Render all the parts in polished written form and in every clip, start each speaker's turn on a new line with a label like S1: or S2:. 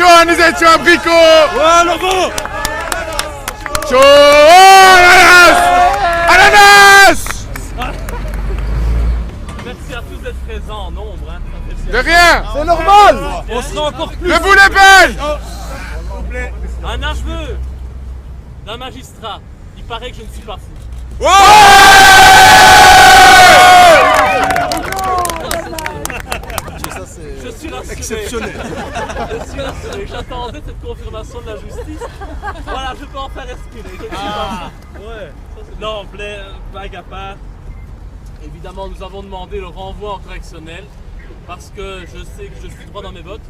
S1: Anisette, sur abricot.
S2: Ouais, logo.
S1: Chaud ananas. Ananas.
S3: Merci à tous d'être présents en nombre. Hein.
S1: De rien.
S2: C'est normal. On sera encore plus.
S1: Le boulet belge.
S3: Un aveu d'un magistrat. Il paraît que je ne suis pas fou. Je suis rassuré.
S2: Exceptionnel.
S3: Je suis rassuré. J'attendais cette confirmation de la justice. Voilà, je peux enfin respirer. Je ne suis pas fou. Ouais. Non, blague à part. Évidemment, nous avons demandé le renvoi en correctionnel parce que je sais que je suis droit dans mes bottes,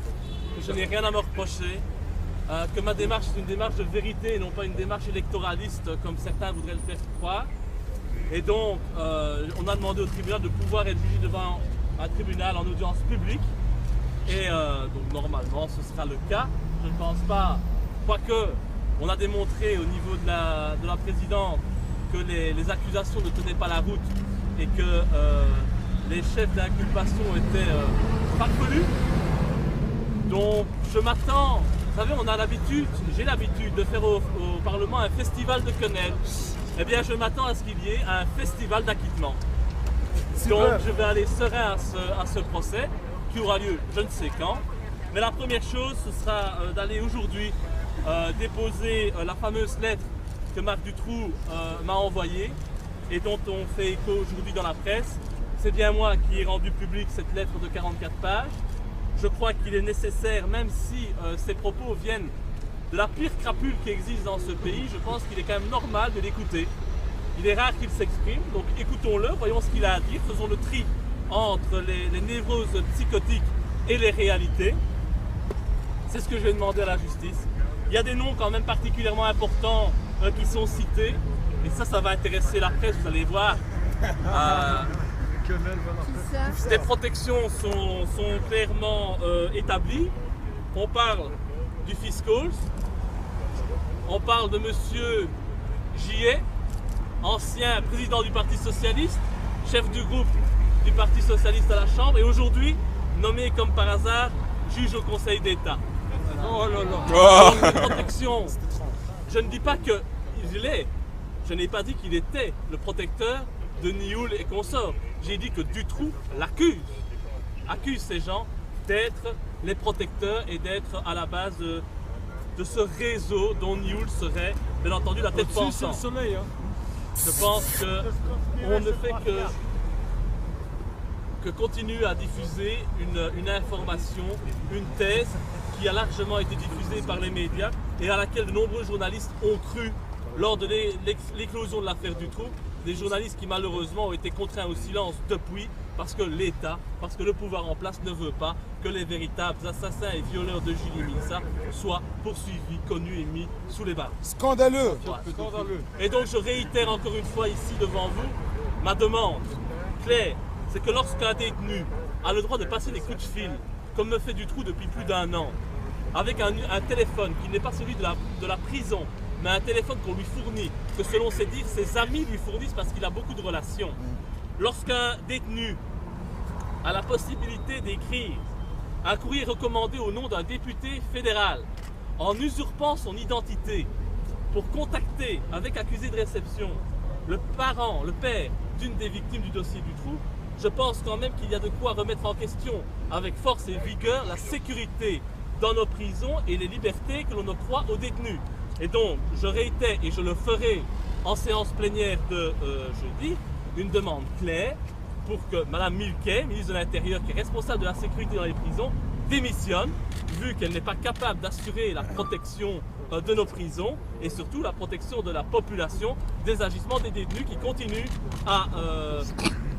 S3: que je n'ai rien à me reprocher, que ma démarche est une démarche de vérité et non pas une démarche électoraliste comme certains voudraient le faire croire. Et donc, on a demandé au tribunal de pouvoir être jugé devant un tribunal en audience publique. Et donc, normalement, ce sera le cas. Je ne pense pas, quoique on a démontré au niveau de la présidente que les accusations ne tenaient pas la route et que les chefs d'inculpation étaient farfelus. Donc je m'attends, vous savez, on a l'habitude, j'ai l'habitude de faire au Parlement un festival de quenelles. Eh bien je m'attends à ce qu'il y ait un festival d'acquittement. Donc je vais aller serein à ce procès qui aura lieu je ne sais quand. Mais la première chose, ce sera d'aller aujourd'hui déposer la fameuse lettre que Marc Dutroux m'a envoyée et dont on fait écho aujourd'hui dans la presse. C'est bien moi qui ai rendu public cette lettre de 44 pages. Je crois qu'il est nécessaire, même si ces propos viennent de la pire crapule qui existe dans ce pays, je pense qu'il est quand même normal de l'écouter. Il est rare qu'il s'exprime, donc écoutons-le, voyons ce qu'il a à dire, faisons le tri entre les névroses psychotiques et les réalités. C'est ce que je vais demander à la justice. Il y a des noms quand même particulièrement importants qui sont cités, et ça va intéresser la presse, vous allez voir. Les protections sont clairement établies. On parle du fiscal, on parle de monsieur Gillet, ancien président du Parti Socialiste, chef du groupe du Parti Socialiste à la Chambre, et aujourd'hui nommé comme par hasard juge au Conseil d'État. Oh là là. Donc, les protections, je ne dis pas qu'il l'est, je n'ai pas dit qu'il était le protecteur de Nioul et consorts. J'ai dit que Dutroux accuse ces gens d'être les protecteurs et d'être à la base de ce réseau dont Nioul serait, bien entendu, la tête pensante.
S2: C'est le soleil, hein.
S3: Je pense qu'on ne fait que continuer à diffuser une information, une thèse qui a largement été diffusée par les médias et à laquelle de nombreux journalistes ont cru lors de l'éclosion de l'affaire Dutroux. Des journalistes qui malheureusement ont été contraints au silence depuis parce que l'État, parce que le pouvoir en place ne veut pas que les véritables assassins et violeurs de Julie Milsa soient poursuivis, connus et mis sous les barres.
S1: Scandaleux.
S3: Voilà. Scandaleux. Et donc je réitère encore une fois ici devant vous ma demande claire, c'est que lorsqu'un détenu a le droit de passer des coups de fil, comme me fait Dutroux depuis plus d'1 an, avec un téléphone qui n'est pas celui de la prison, mais un téléphone qu'on lui fournit, que selon ses dires, ses amis lui fournissent parce qu'il a beaucoup de relations. Lorsqu'un détenu a la possibilité d'écrire un courrier recommandé au nom d'un député fédéral, en usurpant son identité pour contacter avec accusé de réception le parent, le père d'une des victimes du dossier Dutroux, je pense quand même qu'il y a de quoi remettre en question avec force et vigueur la sécurité dans nos prisons et les libertés que l'on octroie aux détenus. Et donc, je réitère et je le ferai en séance plénière de jeudi, une demande claire pour que Mme Milquet, ministre de l'Intérieur, qui est responsable de la sécurité dans les prisons, démissionne, vu qu'elle n'est pas capable d'assurer la protection de nos prisons et surtout la protection de la population des agissements des détenus qui continuent à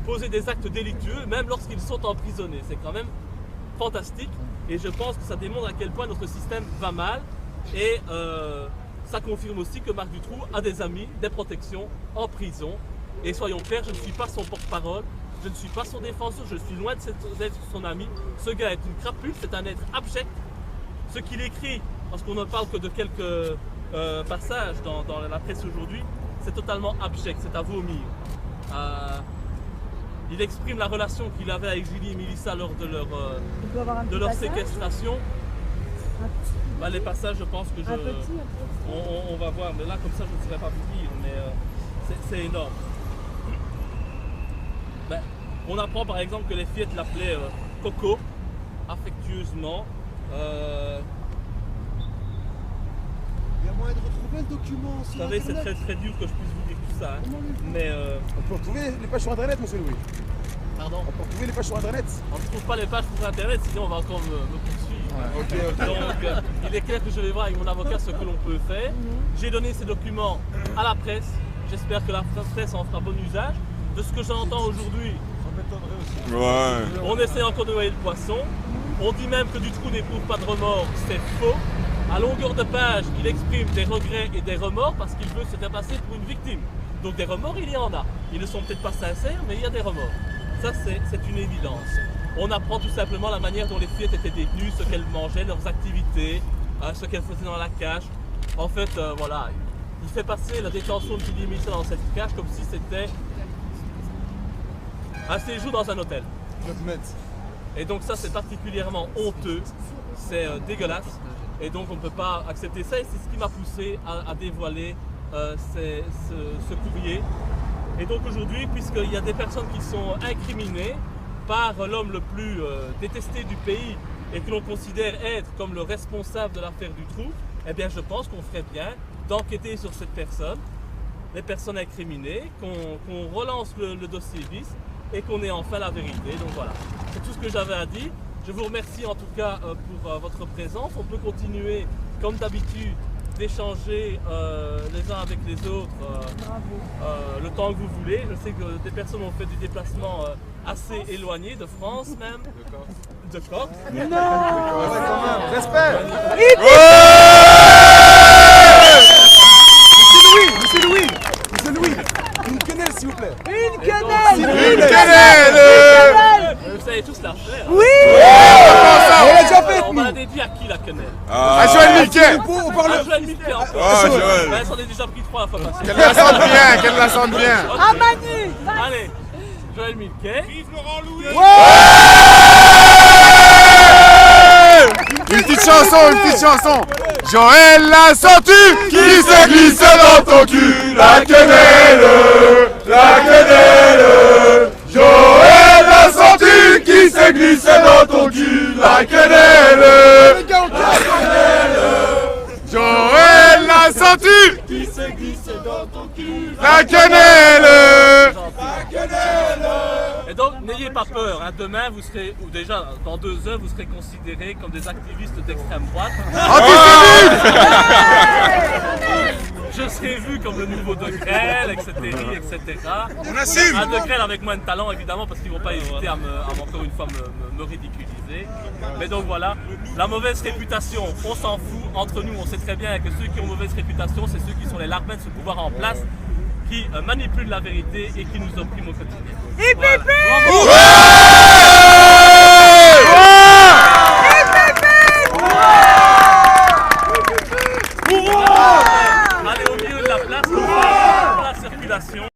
S3: poser des actes délictueux, même lorsqu'ils sont emprisonnés. C'est quand même fantastique et je pense que ça démontre à quel point notre système va mal et ça confirme aussi que Marc Dutroux a des amis, des protections en prison. Et soyons clairs, je ne suis pas son porte-parole, je ne suis pas son défenseur, je suis loin d'être son ami. Ce gars est une crapule, c'est un être abject. Ce qu'il écrit, parce qu'on ne parle que de quelques passages dans la presse aujourd'hui, c'est totalement abject, c'est à vomir. Il exprime la relation qu'il avait avec Julie et Milissa lors de leur séquestration. Bah, les passages, je pense que on va voir, mais là, comme ça, je ne saurais pas vous dire, mais c'est énorme. Ben, on apprend par exemple que les fillettes l'appelaient Coco, affectueusement.
S4: Il y a moyen de retrouver le document
S3: Vous
S4: sur
S3: savez, c'est
S4: Internet.
S3: très très dur que je puisse vous dire tout ça, hein. Mais
S4: On peut retrouver les pages sur Internet, monsieur Louis.
S3: pardon,
S4: On peut retrouver les pages sur Internet.
S3: on ne trouve pas les pages sur Internet, sinon on va encore me poursuivre.
S4: Ok, ok.
S3: Donc, il est clair que je vais voir avec mon avocat ce que l'on peut faire. J'ai donné ces documents à la presse. J'espère que la presse en fera bon usage. De ce que j'entends aujourd'hui,
S1: Ouais.
S3: on essaie encore de noyer le poisson. On dit même que Dutroux n'éprouve pas de remords. C'est faux. À longueur de page, il exprime des regrets et des remords parce qu'il veut se faire passer pour une victime. Donc des remords, il y en a. Ils ne sont peut-être pas sincères, mais il y a des remords. Ça, c'est une évidence. On apprend tout simplement la manière dont les fillettes étaient détenues, ce qu'elles mangeaient, leurs activités, ce qu'elles faisaient dans la cage. En fait, voilà, il fait passer la détention de Didier Michel dans cette cage comme si c'était un séjour dans un hôtel. Et donc ça, c'est particulièrement honteux, c'est dégueulasse. Et donc on ne peut pas accepter ça et c'est ce qui m'a poussé à dévoiler ce courrier. Et donc aujourd'hui, puisqu'il y a des personnes qui sont incriminées par l'homme le plus détesté du pays et que l'on considère être comme le responsable de l'affaire Dutroux, eh bien je pense qu'on ferait bien d'enquêter sur cette personne, les personnes incriminées, qu'on relance le dossier bis et qu'on ait enfin la vérité. Donc voilà, c'est tout ce que j'avais à dire. Je vous remercie en tout cas pour votre présence. On peut continuer comme d'habitude d'échanger les uns avec les autres le temps que vous voulez. Je sais que des personnes ont fait des déplacements assez éloignés de France même. De Corse.
S4: Respect. Monsieur Louis, une quenelle s'il vous plaît.
S1: Une quenelle.
S3: Vous savez tous la faire.
S4: On l'a déjà fait.
S3: On m'a dédié à qui la quenelle?
S1: À Joël Milquet.
S4: On parle.
S3: À Joël Milquet encore.
S1: Ah, Joël.
S3: Ouais, j'en ai déjà pris 3 la fois passée.
S1: Qu'elle la sente bien, qu'elle la sente bien.
S3: Ok. Allez, Joël Milquet.
S1: Une petite chanson. Joël l'a senti, qui se glisse dans ton cul. La quenelle. Joël l'a senti, qui se glisse dans ton cul. La quenelle. Joël l'a senti, qui se glisse dans ton cul. La quenelle.
S3: Et donc, n'ayez pas peur, hein. Demain, vous serez, ou déjà dans 2 heures, vous serez considérés comme des activistes d'extrême droite. Je serai vu comme le nouveau De Grelle, etc.
S1: On assume.
S3: Un De Grelle avec moins de talent, évidemment, parce qu'ils ne vont pas hésiter à encore une fois me ridiculiser. Mais donc voilà, la mauvaise réputation, on s'en fout. Entre nous, on sait très bien que ceux qui ont mauvaise réputation, c'est ceux qui sont les larmes de ce pouvoir en place, qui manipulent la vérité et qui nous oppriment au quotidien. Voilà. Allez au milieu de la place, pour la circulation.